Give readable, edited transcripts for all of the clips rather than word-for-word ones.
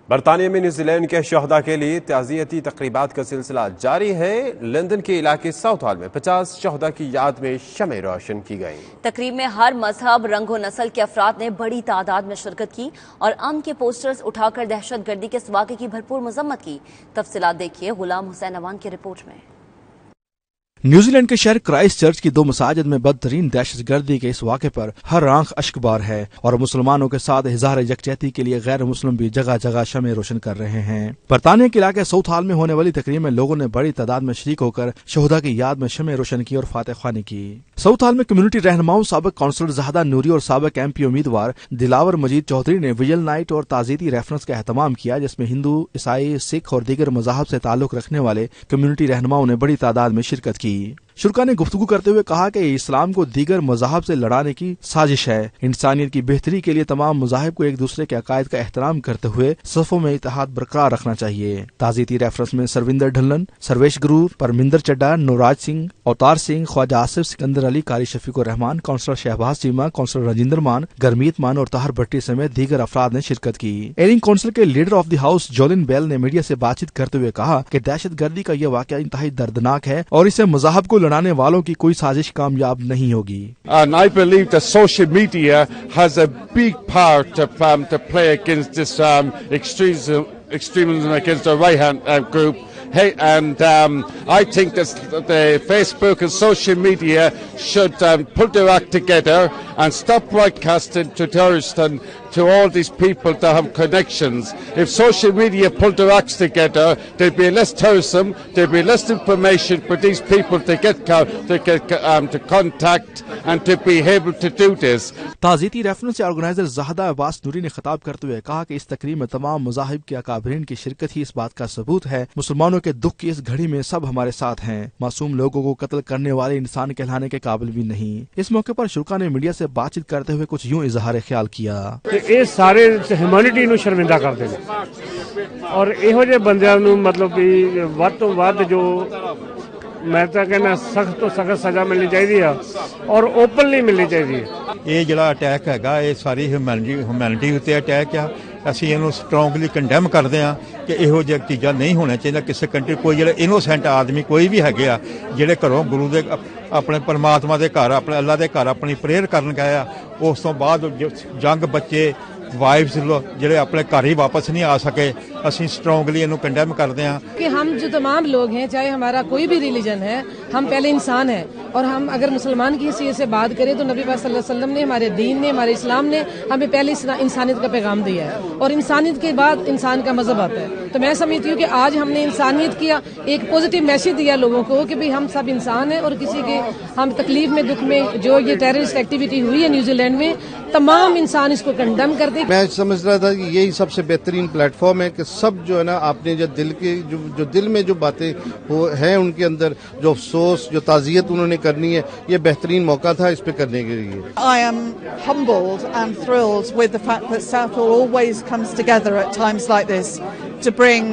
बरतानिया में न्यूजीलैंड के शहदा के लिए ताज़ियती तकरीबात का सिलसिला जारी है। लंदन के इलाके साउथ हॉल में 50 शहदा की याद में शमें रोशन की गई। तकरीब में हर मजहब, रंग व नस्ल के अफराद ने बड़ी तादाद में शिरकत की और अमन के पोस्टर्स उठाकर दहशत गर्दी के इस वाक़े की भरपूर मजम्मत की। तफसीलात देखिए गुलाम हुसैन अवान की रिपोर्ट में। न्यूजीलैंड के शहर क्राइस्ट चर्च की 2 मसाजिद में बदतरीन दहशतगर्दी के इस वाक़े पर हर आंख अश्कबार है और मुसलमानों के साथ इज़हार यकजहती के लिए गैर मुस्लिम भी जगह जगह शमें रोशन कर रहे हैं। बरतानिया के इलाके साउथ हॉल में होने वाली तकरीब में लोगों ने बड़ी तादाद में शरीक होकर शहदा की याद में शमें रोशन की और फातह ख्वानी की। साउथ हॉल में कम्युनिटी रहनुमाओं, साबिक काउंसलर ज़हदा नूरी और साबिक MP उम्मीदवार दिलावर मजीद चौधरी ने विजल नाइट और ताज़ियती रेफरेंस का एहतमाम किया, जिसमें हिंदू, ईसाई, सिख और दीगर मज़ाहब से ताल्लुक रखने वाले कम्युनिटी रहनुमाओं ने बड़ी तादाद में शिरकत की। शुरा ने गुफ्तगू करते हुए कहा कि इस्लाम को दीगर मज़ाहब से लड़ाने की साजिश है। इंसानियत की बेहतरी के लिए तमाम मज़ाहिब को एक दूसरे के अकायद का एहतराम करते हुए सफ़ों में इत्तेहाद बरकरार रखना चाहिए। ताज़ियती रेफरेंस में सरविंदर ढल्लन, सर्वेश गुरूर, परमिंदर चड्डा, नौराज सिंह, अवतार सिंह, ख्वाजा आसिफ, सिकंदर अली, कारी शफीकुर रहमान, काउंसलर शहबाज चीमा, काउंसलर राजिंदर मान, गरमीत मान और ताहर भट्टी समेत दीगर अफराद ने शिरकत की। एयरिंग काउंसिल के leader of the house Julian Bell ने मीडिया से बातचीत करते हुए कहा कि दहशत गर्दी का यह वाक़या इंतहाई दर्दनाक है और इसे मज़ाहब को लड़ाने वालों की कोई साजिश कामयाब नहीं होगी। And I believe that social media has a big part to play against this extremism against the right-hand group. Hey, and I think that the Facebook and social media should pull their act together and stop broadcasting to terrorists and to all these people that have connections. If social media pulled their acts together, there'd be less terrorism, there'd be less information for these people to get to contact and to be able to do this. ताज़ियती reference से organiser Zahida Abbas Noori ने खिताब करते हुए कहा कि इस तकरीब में तमाम मज़ाहिब के अकाबरीन की शिरकत ही इस बात का सबूत है। मुसलमानों के दुख की इस घड़ी में सब हमारे साथ हैं। मासूम लोगों को कत्ल करने वाले इंसान कहलाने के काबिल भी नहीं। इस मौके पर शुरा ने मीडिया से बातचीत करते हुए कुछ यूं इजहार ख्याल किया। ये सारे ह्यूमैनिटी नूं शर्मिंदा करते हैं और इहो जे बंदियां नूं मतलब भी वध तो वध जो मैं तो कहना सख्त तो सख्त सजा मिलनी चाहिए और ओपनली मिलनी चाहिए। ये जिहड़ा अटैक हैगा ये सारी ह्यूमैनिटी उत्ते अटैक आ। ਅਸੀਂ ਇਹਨੂੰ ਸਟਰੋਂਗਲੀ ਕੰਡੈਮ ਕਰਦੇ ਆ ਕਿ ਇਹੋ ਜਿਹੀਆਂ ਚੀਜ਼ਾਂ ਨਹੀਂ ਹੋਣਾ ਚਾਹੀਦਾ ਕਿਸੇ ਕੰਟਰੀ। ਕੋਈ ਜਿਹੜੇ ਇਨੋਸੈਂਟ ਆਦਮੀ ਕੋਈ ਵੀ ਹੈਗੇ ਆ ਜਿਹੜੇ ਘਰੋਂ ਗੁਰੂ ਦੇ ਆਪਣੇ ਪਰਮਾਤਮਾ ਦੇ ਘਰ ਆਪਣੇ ਅੱਲਾ ਦੇ ਘਰ ਆਪਣੀ ਪ੍ਰੇਅਰ ਕਰਨ ਗਏ ਆ, ਉਸ ਤੋਂ ਬਾਅਦ ਜੰਗ ਬੱਚੇ वाइफ्स ਜਿਹੜੇ अपने घर ही वापस नहीं आ सके, ਅਸੀਂ स्ट्रोंगली ਇਹਨੂੰ कंडेम करते हैं कि हम जो तमाम लोग हैं, चाहे हमारा कोई भी रिलीजन है, हम पहले इंसान हैं और हम अगर मुसलमान की हैसियत से बात करें तो नबी पाक सल्लल्लाहु अलैहि वसल्लम ने, हमारे दीन ने, हमारे इस्लाम ने हमें पहले इंसानियत का पैगाम दिया है और इंसानियत के बाद इंसान का मजहब आता है। तो मैं समझती हूँ कि आज हमने इंसानियत किया एक पॉजिटिव मैसेज दिया लोगों को कि भाई हम सब इंसान हैं और किसी के हम तकलीफ में दुख में जो ये टेररिस्ट एक्टिविटी हुई है न्यूजीलैंड में, तमाम इंसान इसको कंडेम करते। मैं समझ रहा था कि यही सबसे बेहतरीन प्लेटफॉर्म है कि सब जो है ना आपने जो दिल के जो दिल में जो बातें वो हैं उनके अंदर जो अफसोस जो ताज़ियत उन्होंने करनी है, ये बेहतरीन मौका था इस पे करने के लिए। I am humbled and thrilled with the fact that Southall always comes together at times like this to bring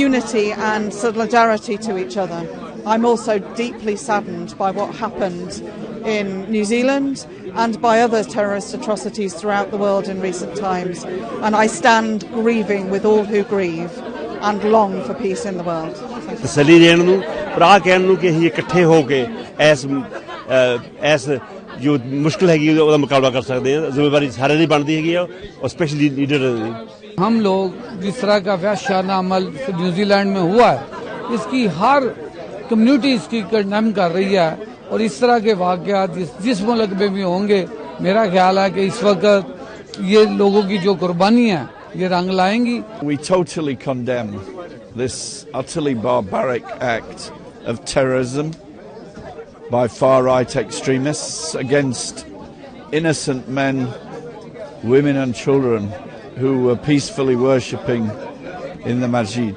unity and solidarity to each other. I'm also deeply saddened by what happened in New Zealand and by other terrorist atrocities throughout the world in recent times, and I stand grieving with all who grieve and long for peace in the world. तसल्ली देण नूं भरा कहण नूं कि ਅਸੀਂ ਇਕੱਠੇ ਹੋ ਕੇ ਇਸ ਜੋ ਮੁਸ਼ਕਿਲ ਹੈਗੀ ਉਹਦਾ ਮੁਕਾਬਲਾ ਕਰ ਸਕਦੇ ਹਾਂ। ਜ਼ਿੰਮੇਵਾਰੀ ਸਾਰੇ ਦੀ ਬਣਦੀ ਹੈਗੀ ਆ और स्पेशली लीडर हम लोग जिस तरह का वहशाना अमल न्यूजीलैंड में हुआ है, इसकी हर कम्युनिटी इसकी कंडेम कर रही है और इस तरह के वाक़यात जिस मुल्क में भी होंगे, मेरा ख्याल है कि इस वक्त ये लोगों की जो कुर्बानी है ये रंग लाएंगी। We totally condemn this utterly barbaric act of terrorism by far-right extremists against innocent men, women and children who were peacefully worshipping in the masjid.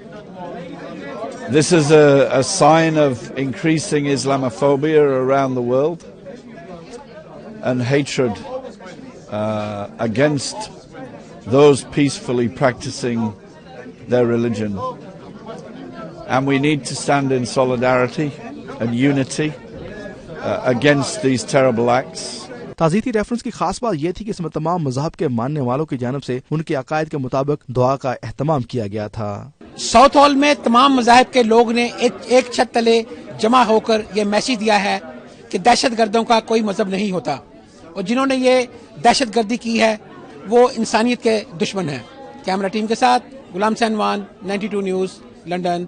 This is a sign of increasing Islamophobia around the world and hatred against those peacefully practicing their religion. And we need to stand in solidarity and unity against these terrible acts. ताज़ीयती reference की खास बात यह थी कि इसमें तमाम मज़हब के मानने वालों की जानिब से उनके अकायद के मुताबिक दुआ का एहतमाम किया गया था। साउथ हॉल में तमाम मज़ाहिब के लोग ने एक छत तले जमा होकर ये मैसेज दिया है कि दहशत गर्दों का कोई मजहब नहीं होता और जिन्होंने ये दहशत गर्दी की है वो इंसानियत के दुश्मन हैं। कैमरा टीम के साथ गुलाम सैनवान, 92 न्यूज़, लंदन।